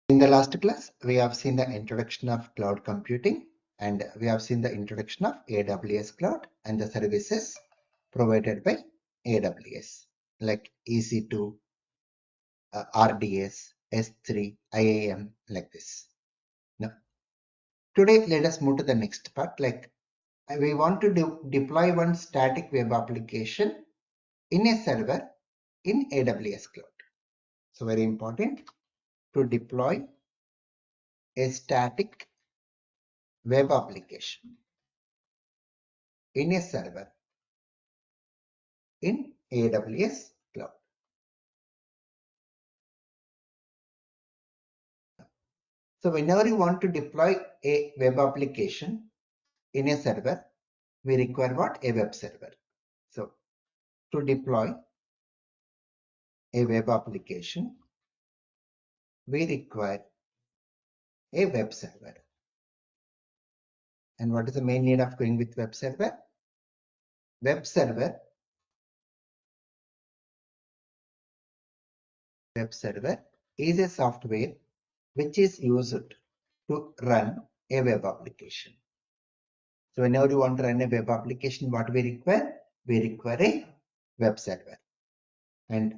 In the last class, we have seen the introduction of cloud computing and we have seen the introduction of AWS Cloud and the services provided by AWS like EC2, RDS, S3, IAM like this. Now, today let us move to the next part. Like we want to deploy one static web application in a server in AWS Cloud. So very important to deploy a static web application in a server in AWS Cloud. So whenever you want to deploy a web application in a server, we require what? A web server. So to deploy a web application, we require a web server. And what is the main need of going with web server? Web server is a software which is used to run a web application. So whenever you want to run a web application, what we require? We require a web server. And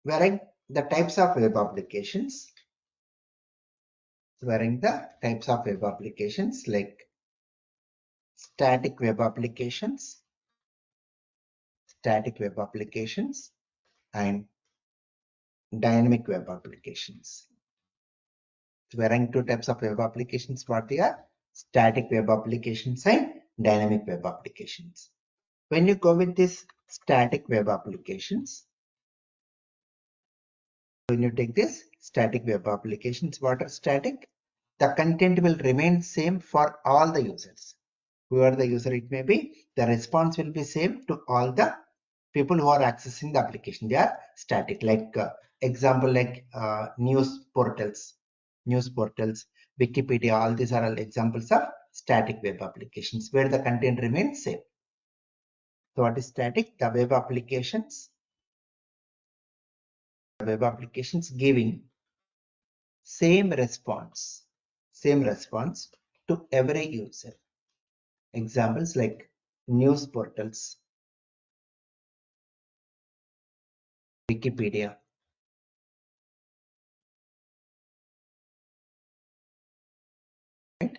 wearing the types of web applications, like static web applications, and dynamic web applications. So wearing two types of web applications, what they are? Static web applications and dynamic web applications. When you go with this static web applications, when you take this static web applications, what are static? The content will remain same for all the users. Whoever the user it may be, the response will be same to all the people who are accessing the application. They are static. Like example, like news portals, Wikipedia. All these are all examples of static web applications where the content remains same. So what is static? The web applications giving same response to every user. Examples like news portals, Wikipedia. Right?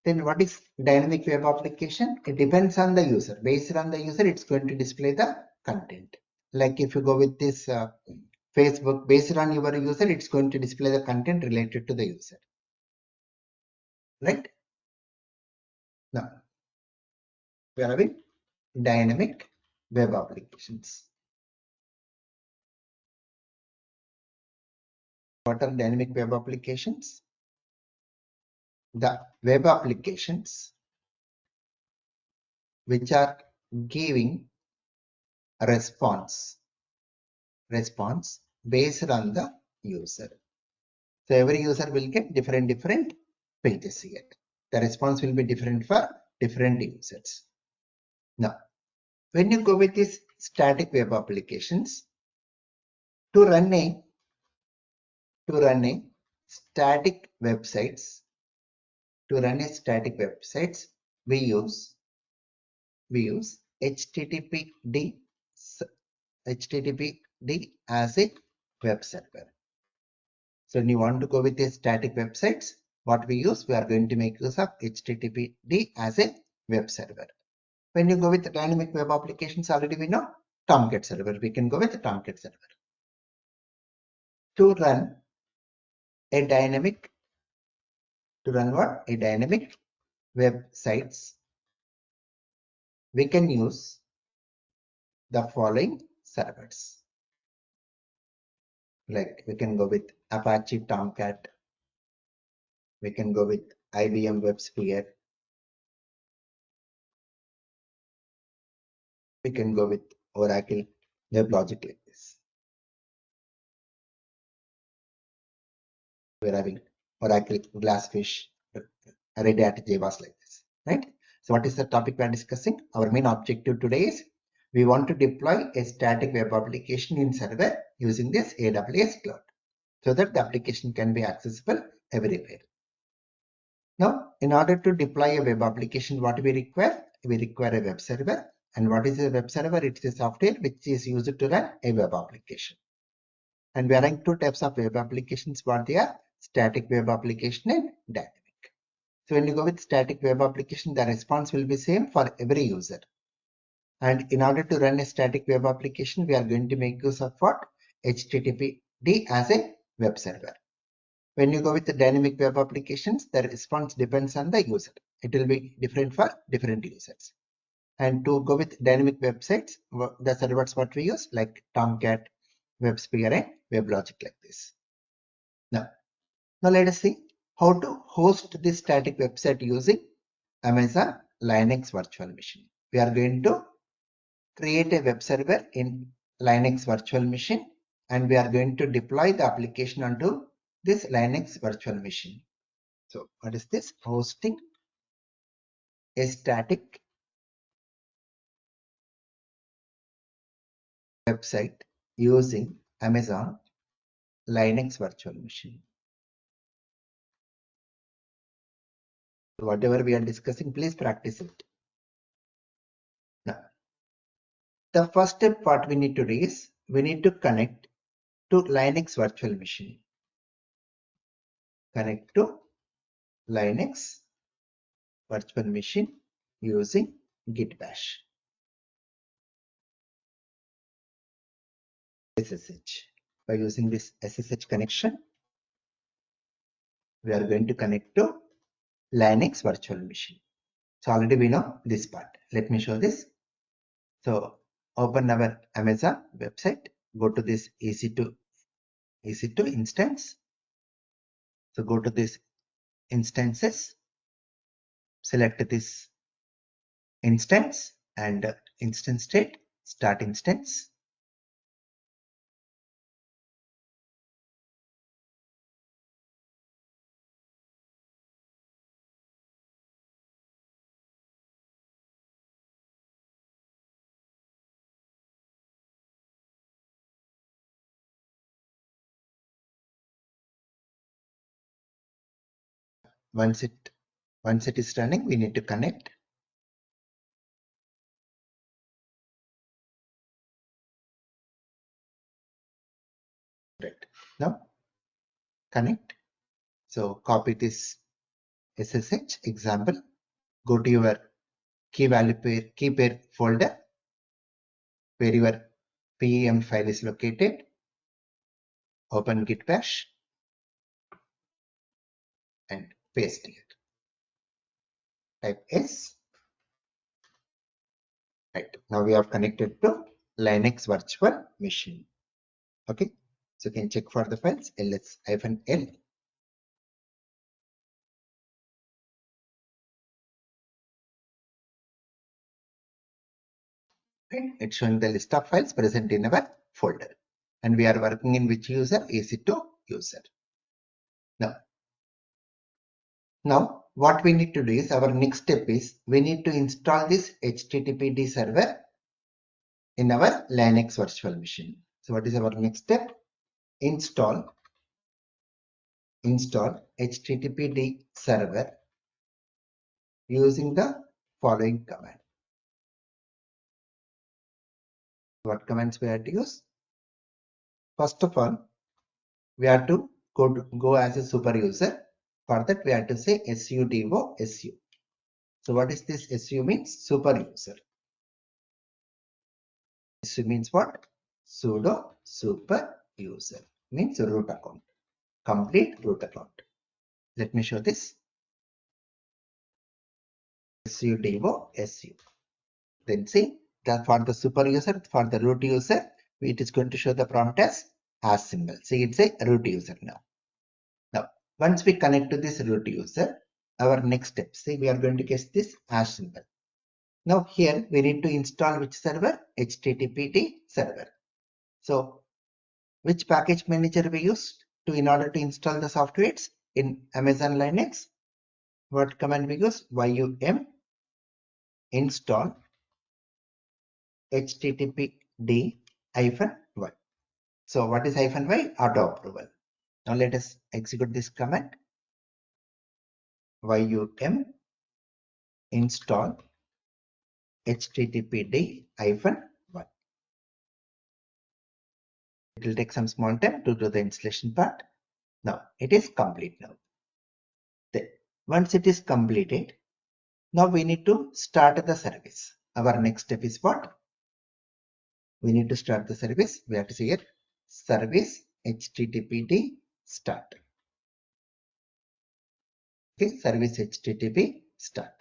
Then what is dynamic web application? It depends on the user. Based on the user, it's going to display the content. Like if you go with this Facebook, based on your user, it's going to display the content related to the user. Right? Now, we are having dynamic web applications. What are dynamic web applications? The web applications which are giving response based on the user. So every user will get different pages here. The response will be different for different users. Now, when you go with these static web applications, to run a static websites, we use HTTPD as a web server. So when you want to go with a static websites, what we use? We are going to make use of HTTPD as a web server. When you go with the dynamic web applications, already we know Tomcat server. We can go with the Tomcat server. To run a dynamic websites, we can use the following servers. Like we can go with Apache Tomcat. We can go with IBM WebSphere. We can go with Oracle WebLogic like this. We're having Oracle Glassfish, Red Hat JBoss like this, right? So what is the topic we are discussing? Our main objective today is we want to deploy a static web application in server using this AWS Cloud. so that the application can be accessible everywhere. Now, in order to deploy a web application, what we require? We require a web server. And what is a web server? It's a software which is used to run a web application. And we are running two types of web applications. What they are? Static web application and dynamic. So when you go with static web application, the response will be same for every user. And in order to run a static web application, we are going to make use of what? HTTPD as a web server. When you go with the dynamic web applications, the response depends on the user. It will be different for different users. And to go with dynamic websites, the servers what we use like Tomcat, WebSphere and WebLogic like this. Now let us see how to host this static website using Amazon Linux virtual machine. We are going to create a web server in Linux virtual machine and we are going to deploy the application onto this Linux virtual machine. So what is this? Hosting a static website using Amazon Linux virtual machine. So whatever we are discussing, please practice it. Now, the first step what we need to do is we need to connect to Linux virtual machine. Connect to Linux virtual machine using Git bash. SSH. By using this SSH connection, we are going to connect to Linux virtual machine. So already we know this part. Let me show this. So open our Amazon website. Go to this EC2 instance. So go to this instances. Select this instance and instance state. Start instance. Once it is running, we need to connect. Right. Now connect. So copy this SSH example. Go to your key pair folder where your PEM file is located. Open Git bash and paste here. Type S. Right. Now we have connected to Linux virtual machine. Okay. So you can check for the files ls-l. Right. It's showing the list of files present in our folder. And we are working in which user? EC2 user. Now what we need to do is our next step is we need to install this HTTPD server in our Linux virtual machine. So what is our next step? Install HTTPD server using the following command. What commands we have to use? First of all, we have to go as a super user. For that, we have to say sudo su. So what is this? Su means super user. Su means what? Sudo super user means root account. Complete root account. Let me show this. sudo su. Then see that for the super user, for the root user, it is going to show the prompt as hash symbol. See, it's a root user now. Now, once we connect to this root user, our next step, see, we are going to get this hash symbol. Now here we need to install which server? HTTPD server. So which package manager we used in order to install the softwares in Amazon Linux? What command we use? Yum install HTTPD -y. So what is -y? Auto approval. Now let us execute this command. Yum install httpd-1. It will take some small time to do the installation part. Now it is complete now. Then, once it is completed, now we need to start the service. Our next step is what? We need to start the service. We have to say here service httpd start. Okay, service http start.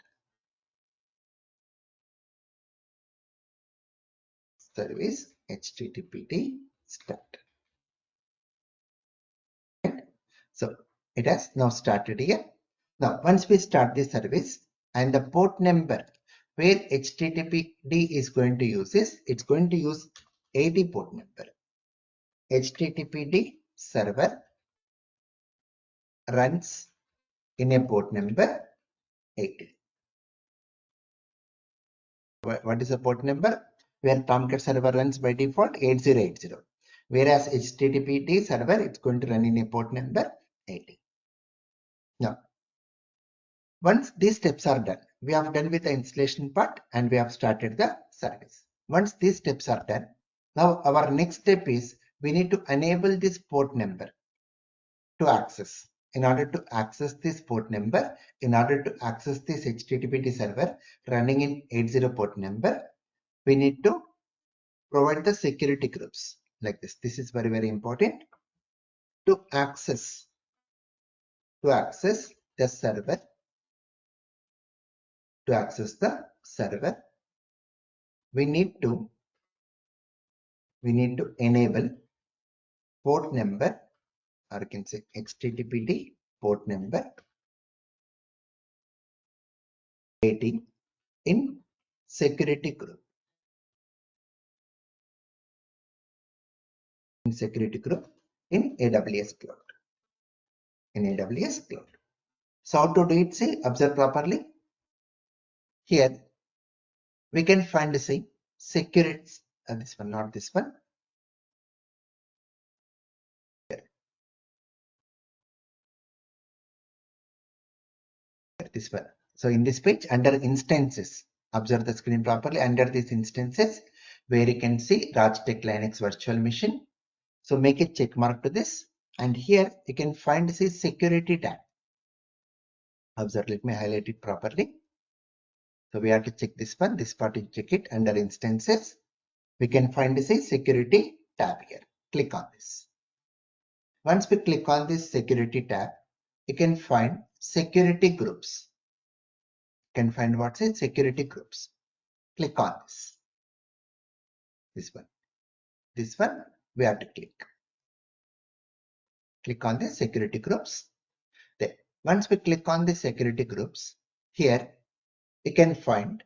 Service httpd start. So it has now started here. Now once we start the service, and the port number where httpd is going to use is, it's going to use 80 port number. httpd server runs in a port number 80. What is the port number? Where Tomcat server runs by default 8080. Whereas httpd server, it's going to run in a port number 80. Now, once these steps are done, we have done with the installation part and we have started the service. Once these steps are done, now our next step is we need to enable this port number to access. In order to access this port number, in order to access this HTTPD server running in 80 port number, we need to provide the security groups like this. This is very, very important. To access the server, we need to enable port number, or you can say HTTPD port number 80 in security group. In AWS Cloud. So how to do it? See, observe properly. Here we can find, say, security. This one, not this one. Here. This one. So in this page, under instances, observe the screen properly. Under these instances, where you can see Rajtech Linux virtual machine. So make a check mark to this, and here you can find the security tab. Observe, let me highlight it properly. So we have to check this one. This part you check it under instances. We can find the security tab here. Click on this. Once we click on this security tab, you can find security groups. You can find what's it? Security groups. Click on this. This one. This one we have to click. Click on the security groups. Then once we click on the security groups, here you can find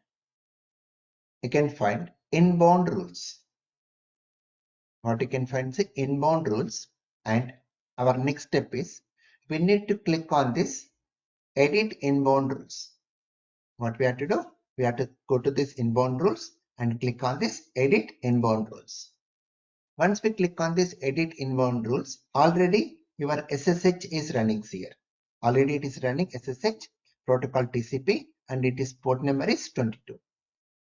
inbound rules. What you can find is inbound rules, and our next step is we need to click on this edit inbound rules. What we have to do? We have to go to this inbound rules and click on this edit inbound rules. Once we click on this edit inbound rules, already your SSH is running here. Already it is running SSH protocol TCP, and it is port number is 22.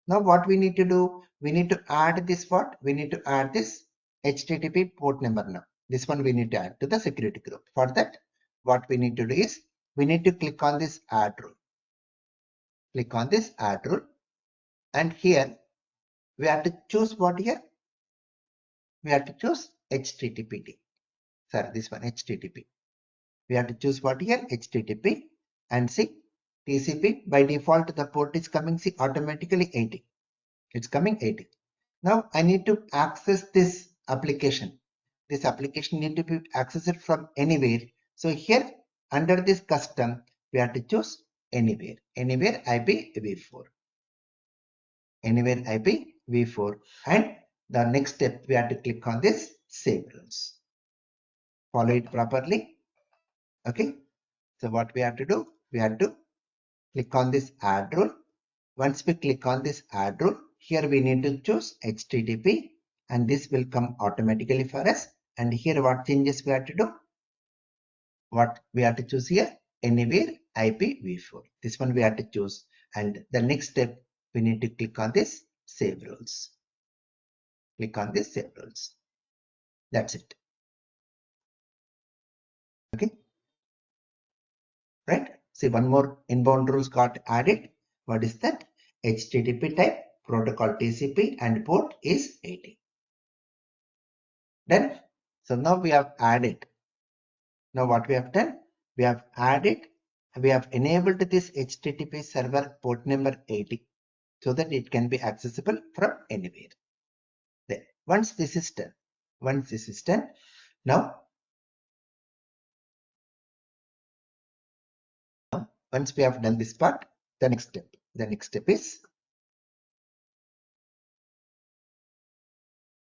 Now what we need to do? We need to add this what? We need to add this HTTP port number now. This one we need to add to the security group. For that, what we need to do is we need to click on this add rule. Click on this add rule, and here we have to choose what here? We have to choose HTTPD. Sorry, this one HTTP. We have to choose what here? HTTP, and see TCP by default the port is coming, see, automatically 80. It's coming 80. Now I need to access this application. This application need to be accessed from anywhere. So here under this custom, we have to choose anywhere. Anywhere IPv4. Anywhere IPv4. And the next step, we have to click on this save rules. Follow it properly. Okay. So what we have to do? We have to click on this add rule. Once we click on this add rule, here we need to choose HTTP, and this will come automatically for us. And here what changes we have to do? What we have to choose here? Anywhere IPv4. This one we have to choose. And the next step, we need to click on this Save Rules. Click on this Save Rules. That's it. Okay. Right. See, one more inbound rules got added. What is that? HTTP type, protocol TCP, and port is 80. Done. So now we have added. Now what we have done? We have enabled this HTTP server port number 80 so that it can be accessible from anywhere. There. Once this is done, now once we have done this part, the next step is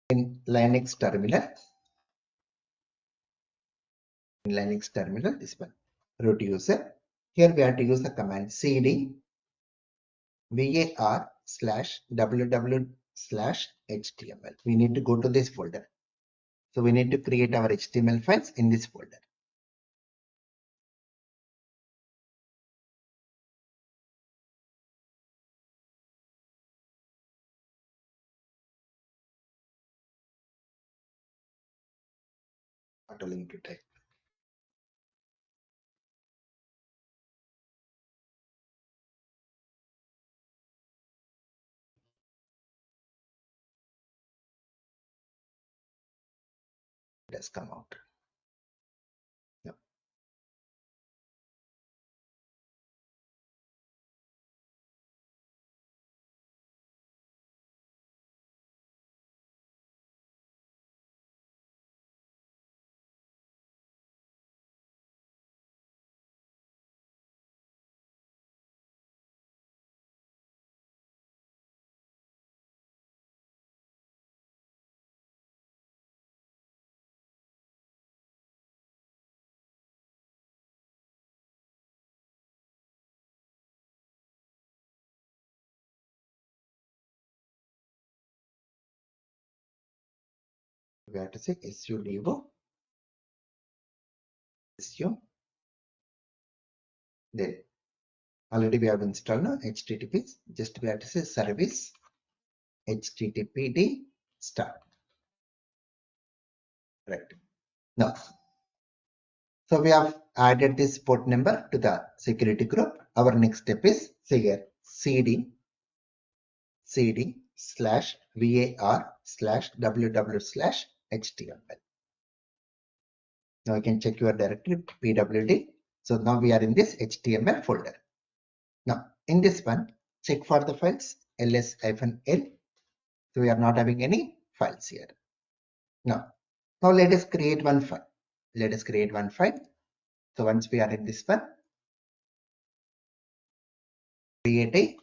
in Linux terminal. In Linux terminal, this one, root user. Here we have to use the command cd var/www/html. We need to go to this folder. So we need to create our HTML files in this folder. Auto link to type. It has come out. Yep. We have to say sudo su. Then already we have installed now HTTP. Just we have to say service HTTPD start. Right. Now, so we have added this port number to the security group. Our next step is say here cd/var/www/html. Now you can check your directory pwd. So now we are in this HTML folder. Now in this one, check for the files ls-l. So we are not having any files here. Now let us create one file. So once we are in this one, create a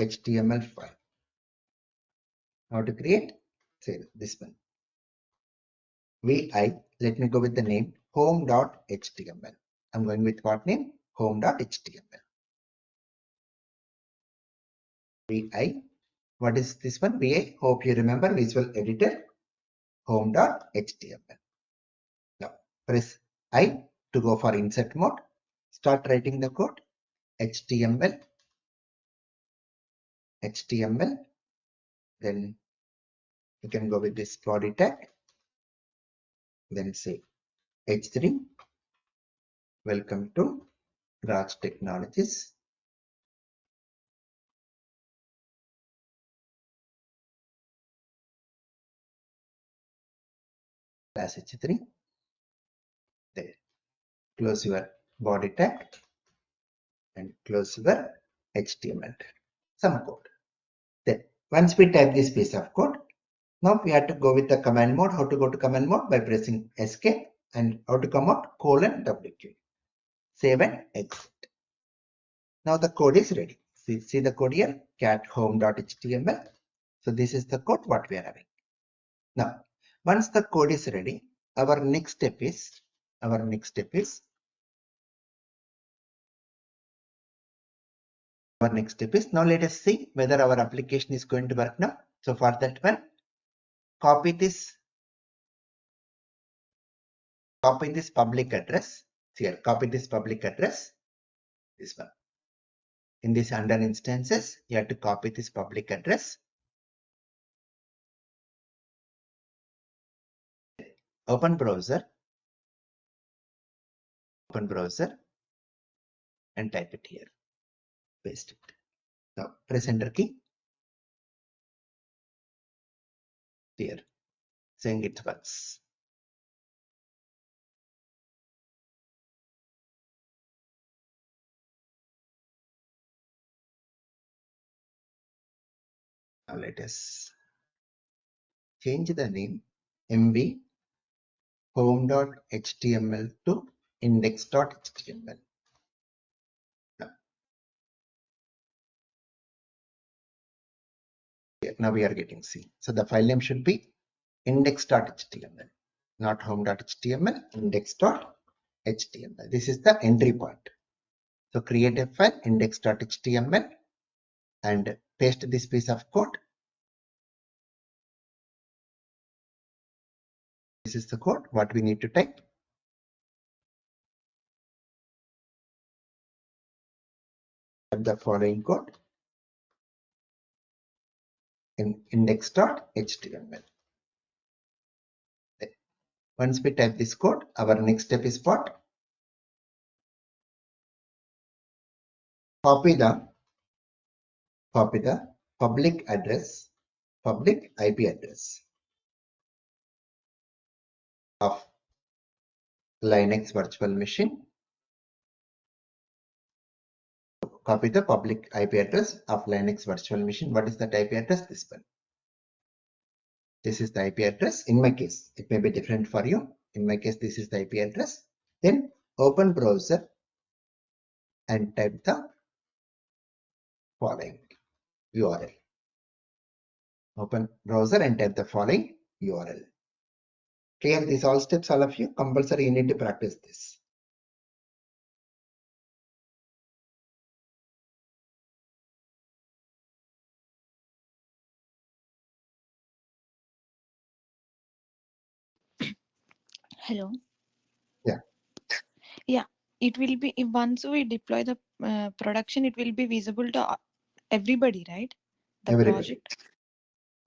HTML file. How to create? Say this one. Let me go with the name home.html. I'm going with what name? Home.html. What is this one? VI. Hope you remember Visual Editor. Home.html. Now press I to go for insert mode. Start writing the code. HTML. Then you can go with this body tag. Then say H3. Welcome to Raj Technologies. Class H3. There. Close your body tag and close your HTML tag. Some code. Then once we type this piece of code, now we have to go with the command mode. How to go to command mode? By pressing escape, and how to come out? :WQ. Save and exit. Now the code is ready. See the code here, cat home.html. So this is the code what we are having. Now once the code is ready, our next step is now let us see whether our application is going to work now. So for that one, copy this copy this public address here, copy this public address, this one. In this under instances, you have to copy this public address. Open browser and type it here, paste it. Now press enter key here, saying it works. Now let us change the name mv home.html to index.html. Now we are getting C. So the file name should be index.html, not home.html, index.html. This is the entry part. So create a file index.html and paste this piece of code. This is the code what we need to type. Type the following code in index.html. Once we type this code, our next step is what? Copy the public IP address of Linux virtual machine. Copy the public IP address of Linux virtual machine. What is that IP address? This one. This is the IP address. In my case, it may be different for you. In my case, this is the IP address. Then open browser and type the following URL. Open browser and type the following URL. Clear these all steps, all of you? Compulsory, you need to practice this. Hello. Yeah. Yeah, it will be once we deploy the production, it will be visible to everybody, right? The Everybody. project.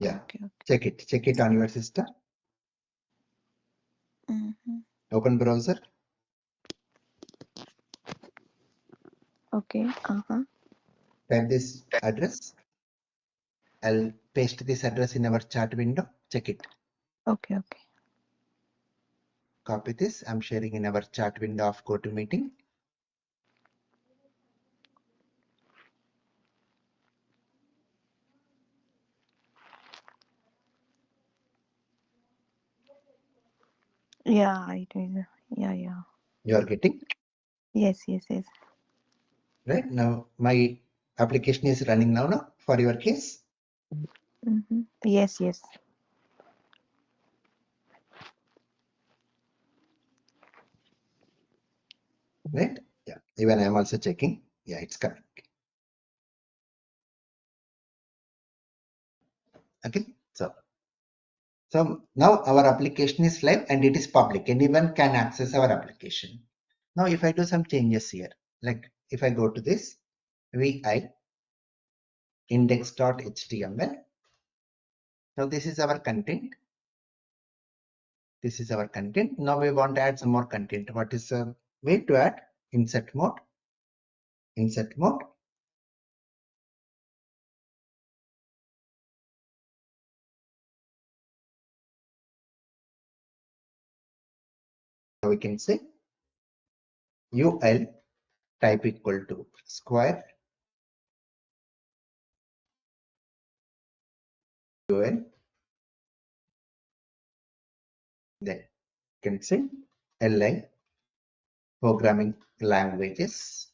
Yeah. Okay. Check it on your system. Open browser. Okay. Type this address. I'll paste this address in our chat window. Check it. Okay. Copy this. I'm sharing in our chat window of GoToMeeting. Yeah, it is. Yeah. You are getting? Yes. Right now, my application is running now for your case. Yes. Right? Yeah. Even I'm also checking. Yeah, it's coming. Okay. So now our application is live and it is public. Anyone can access our application. Now, if I do some changes here, like if I go to this vi index.html. Now this is our content. Now we want to add some more content. What is a way to add? Insert mode. So we can say ul type equal to square ul. Then you can say li programming languages,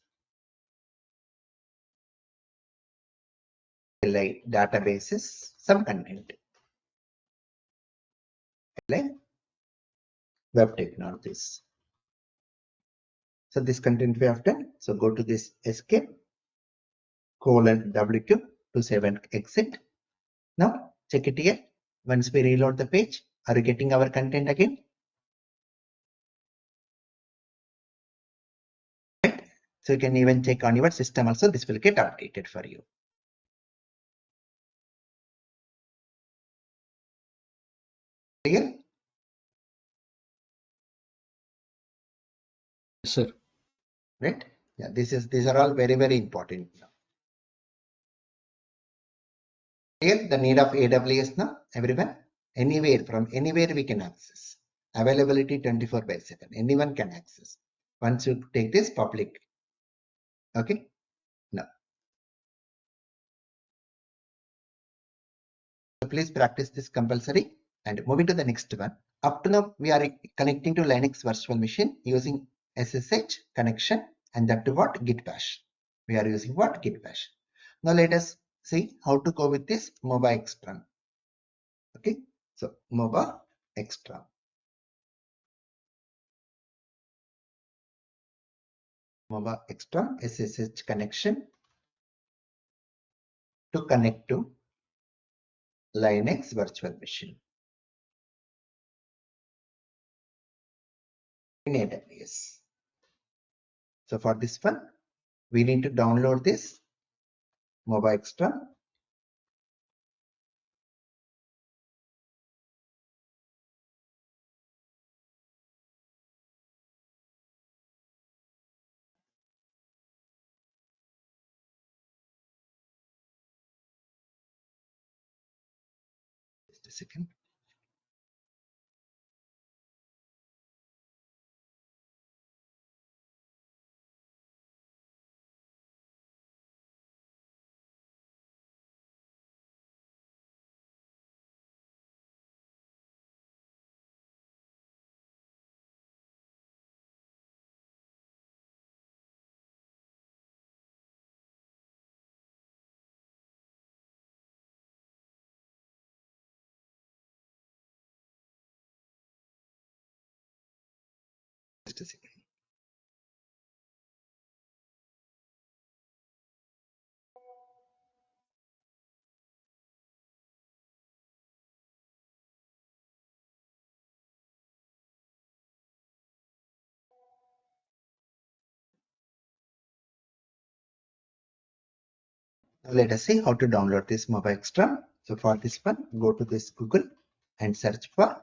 li databases, some content, li web technologies. So this content we have done. So go to this escape :wq to save and exit. Now check it here. Once we reload the page, are you getting our content again? So you can even check on your system also, this will get updated for you. Clear? Sir. Right? Yeah, these are all very, very important now. Here, the need of AWS now, everyone, anywhere, from anywhere we can access. Availability 24/7, anyone can access. Once you take this public, okay? Now, so please practice this compulsory. And moving to the next one. Up to now, we are connecting to Linux virtual machine using SSH connection, and that to what? Git bash. We are using what? Git bash. Now let us see how to go with this MobaXterm. Okay, so MobaXterm. MobaXterm SSH connection to connect to Linux virtual machine in AWS. So for this one, we need to download this MobaXterm. Just a second. Just a second. Now let us see how to download this MobaXterm. So for this one, go to this Google and search for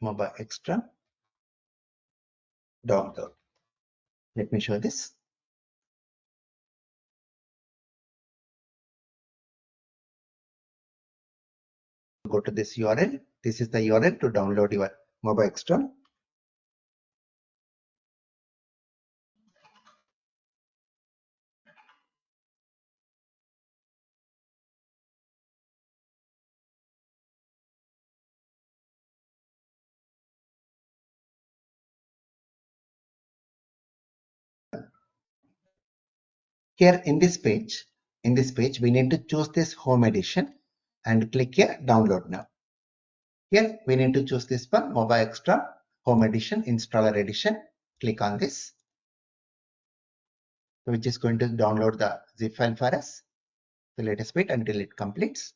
MobaXterm download. Let me show this. Go to this URL. This is the URL to download your MobaXterm. Here in this page, we need to choose this home edition and click here download now. Here we need to choose this one, MobaXterm home edition, installer edition. Click on this, which is going to download the zip file for us. So let us wait until it completes.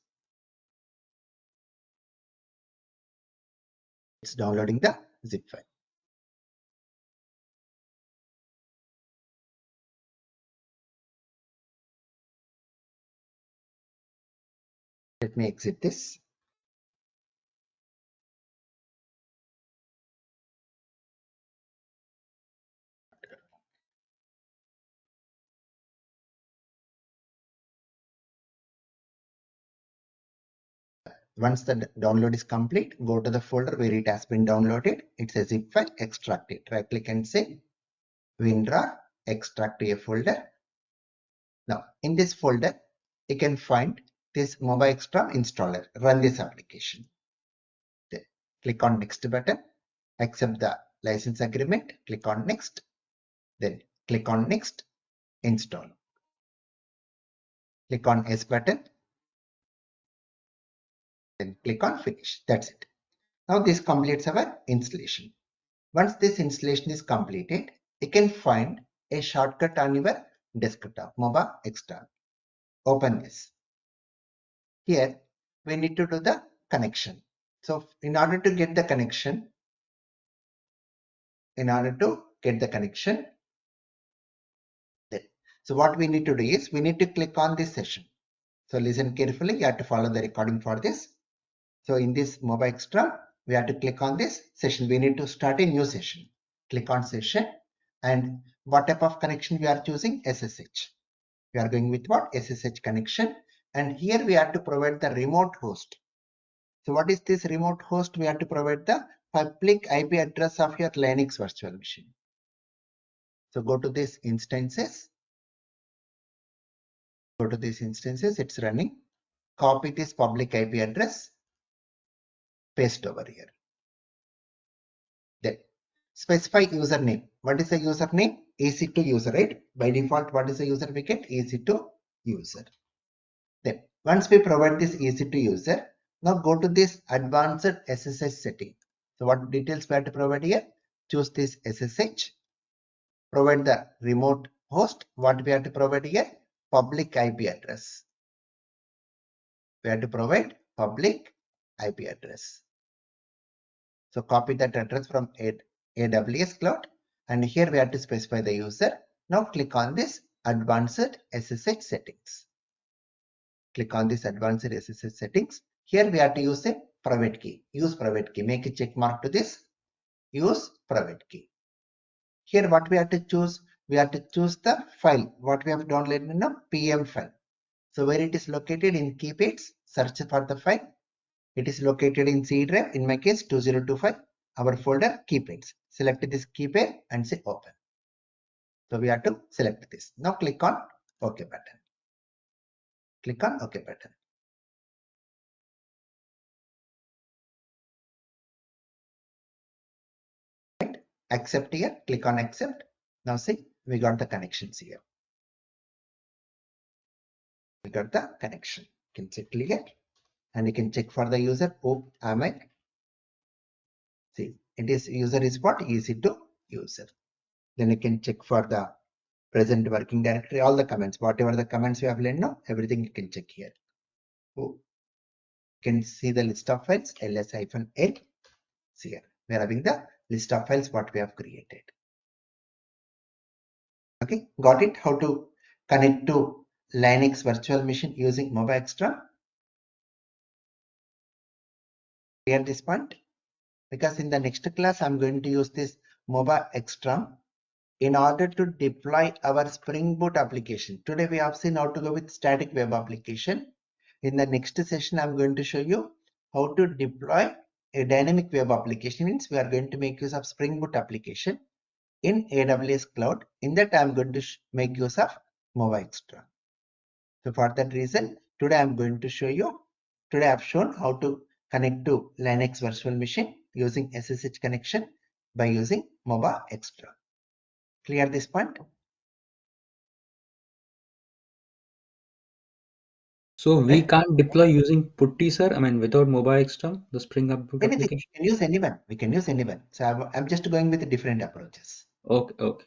It's downloading the zip file. Let me exit this. Once the download is complete, go to the folder where it has been downloaded. It's a zip file, extract it. Right click and say WinRAR, extract to a folder. Now in this folder, you can find this MobaXterm installer. Run this application. Then click on next button, accept the license agreement, click on next, then click on next, install. Click on S button, then click on finish. That's it. Now this completes our installation. Once this installation is completed, you can find a shortcut on your desktop, MobaXterm. Open this. Here we need to do the connection. So in order to get the connection, in order to get the connection. So what we need to do is we need to click on this session. So listen carefully, you have to follow the recording for this. So in this MobaXterm, we have to click on this session. We need to start a new session. Click on session, and what type of connection we are choosing? SSH. We are going with what? SSH connection. And here we have to provide the remote host. So what is this remote host? We have to provide the public IP address of your Linux virtual machine. So go to this instances. Go to these instances, it's running. Copy this public IP address, paste over here. Then specify username. What is the username? EC2 user, right? By default, what is the user we get? EC2 user. Then once we provide this EC2 user, now go to this advanced SSH setting. So what details we have to provide here? Choose this SSH. Provide the remote host. What we have to provide here? Public IP address. We have to provide public IP address. So copy that address from AWS Cloud, and here we have to specify the user. Now click on this advanced SSH settings. Click on this advanced SSH settings. Here we have to use a private key. Use private key. Make a check mark to this. Use private key. Here what we have to choose? We have to choose the file. What we have downloaded in a PM file. So where it is located in key pads, search for the file. It is located in C drive, in my case 2025, our folder keypads. Select this keypad and say open. So we have to select this. Now click on OK button. Click on OK button. Right? Accept here, click on accept. Now see, we got the connections here. We got the connection. You can check clear and you can check for the user. Oh, am I? See, it is user is what? EC2 user. Then you can check for the present working directory, all the comments, whatever the comments you have learned now, everything you can check here. Oh, you can see the list of files, ls-l. Here we are having the list of files what we have created. Okay, got it? How to connect to Linux virtual machine using MobaXterm? Clear this point? Because in the next class I'm going to use this MobaXterm in order to deploy our Spring Boot application. Today we have seen how to go with static web application. In the next session, I'm going to show you how to deploy a dynamic web application. Means we are going to make use of Spring Boot application in AWS Cloud. In that, I'm going to make use of MobaXterm. So for that reason, today I'm going to show you. Today I've shown how to connect to Linux virtual machine using SSH connection by using MobaXterm. Clear this point? So we can't deploy using putty, sir. I mean, without MobaXterm, the Spring Boot Anything. application. We can use anyone. We can use anyone. So I'm just going with different approaches. Okay, okay.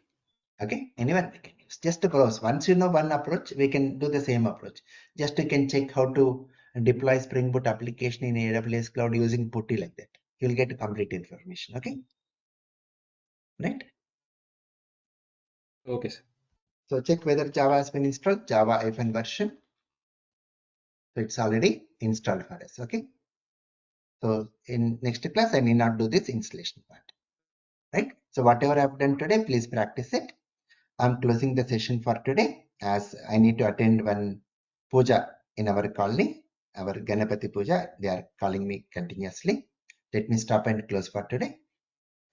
Okay, anyone we can use. Just to browse. Once you know one approach, we can do the same approach. Just you can check how to deploy Spring Boot application in AWS Cloud using putty like that. You'll get complete information. Okay, right? Okay, sir. So check whether Java has been installed. Java version. So it's already installed for us. Okay. So in next class, I need not do this installation part. Right. So whatever I've done today, please practice it. I'm closing the session for today as I need to attend one puja in our colony, our Ganapati puja. They are calling me continuously. Let me stop and close for today.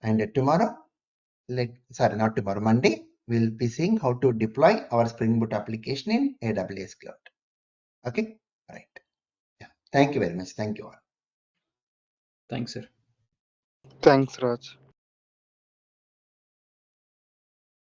And tomorrow, not tomorrow, Monday, we'll be seeing how to deploy our Spring Boot application in AWS Cloud. Okay, right. Yeah. Thank you very much. Thank you all. Thanks, sir. Thanks, Raj.